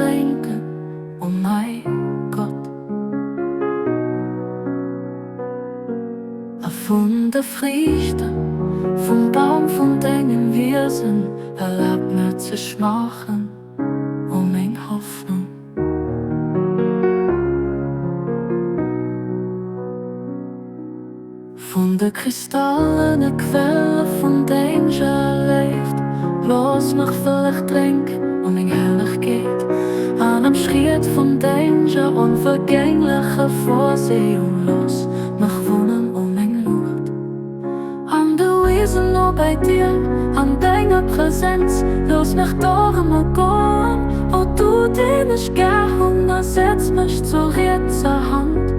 schenken, oh mein Gott. Erfunde Früchte vom Baum von denen wir sind, erlaubt mir zu schmachen, oh mein Hoffnung. Von der kristallene Quelle von Danger leeft, lass mich vielleicht trinken und mein herrlich geht. An einem Schritt von Danger, unvergängliche Vorsehung, lass mich wohnen um mein Lord. An der Wiese nur bei dir, an deiner Präsenz, lass mich durch immer gehen. Oh du, den ich gern Hunger, setz mich zur rechten Hand.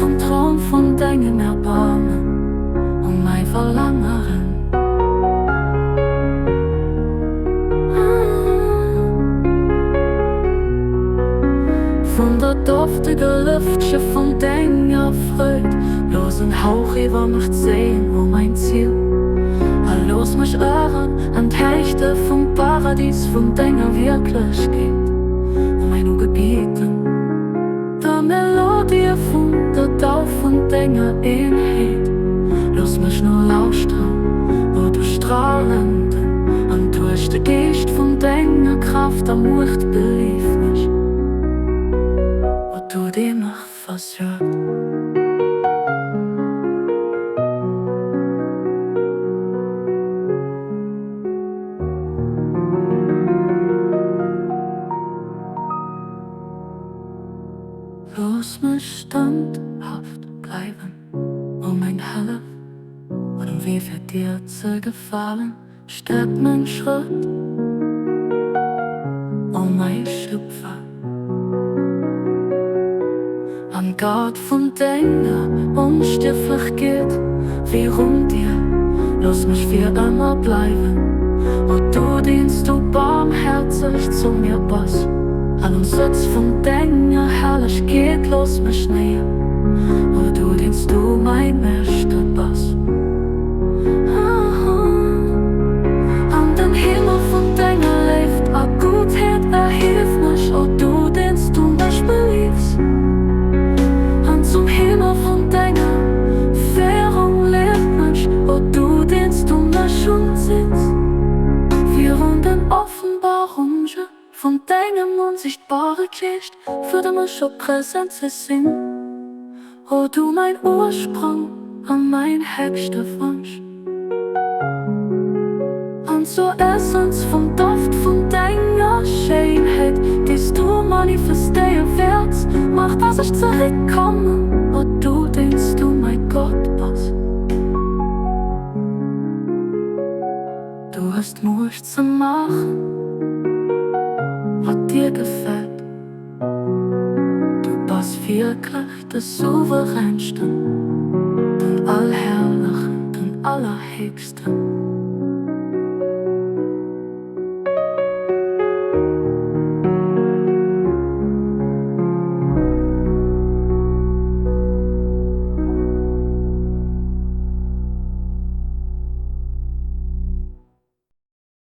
Vom Traum von deinem Erbarmen und mein Verlangen. Von der duftigen Lüftchen von deiner Freude, los ein Hauch über mich sehen, wo mein Ziel. Los mich irren an die Hechte vom Paradies, von deiner Wirklichkeit, und mein Gebieten. Der Melodie von der Tau von deiner Einheit, lass mich nur lauschen, wo du strahlend und durch den Geist von deiner Kraft ermucht belief mich, wo du dich mich versorgt. Lass mich standhaft bleiben, oh mein Herr, und wie für dir zu gefallen, steht mein Schritt, oh mein Schöpfer. An Gott von deiner Unstiftlichkeit, wie rund dir, lass mich für immer bleiben, und du dienst du barmherzig zu mir bist. An dem Sitz von deiner Herrlichkeit, lass mich näher, wo du dienst du mein Meister bist. An dem Himmel von deiner Luft, a Gutheit erhilf mich, oh du dienst du mich beliebst. An zum Himmel von deiner Währung lebt mich, oh du dienst du mich und sitzt. Wir runden Offenbarungen von deinem unsichtbaren Licht, würde mich schon präsent sein. Oh du mein Ursprung und mein höchster Wunsch. Und so Essenz vom Duft von deiner Schönheit, dies du manifestieren wirst, mach, dass ich zurückkomme. Oh du denkst du mein Gott bist. Du hast Mut zu machen, was dir gefällt. Du bist wirklich der Souveränste, den Allherrlichen, den Allerhöchsten.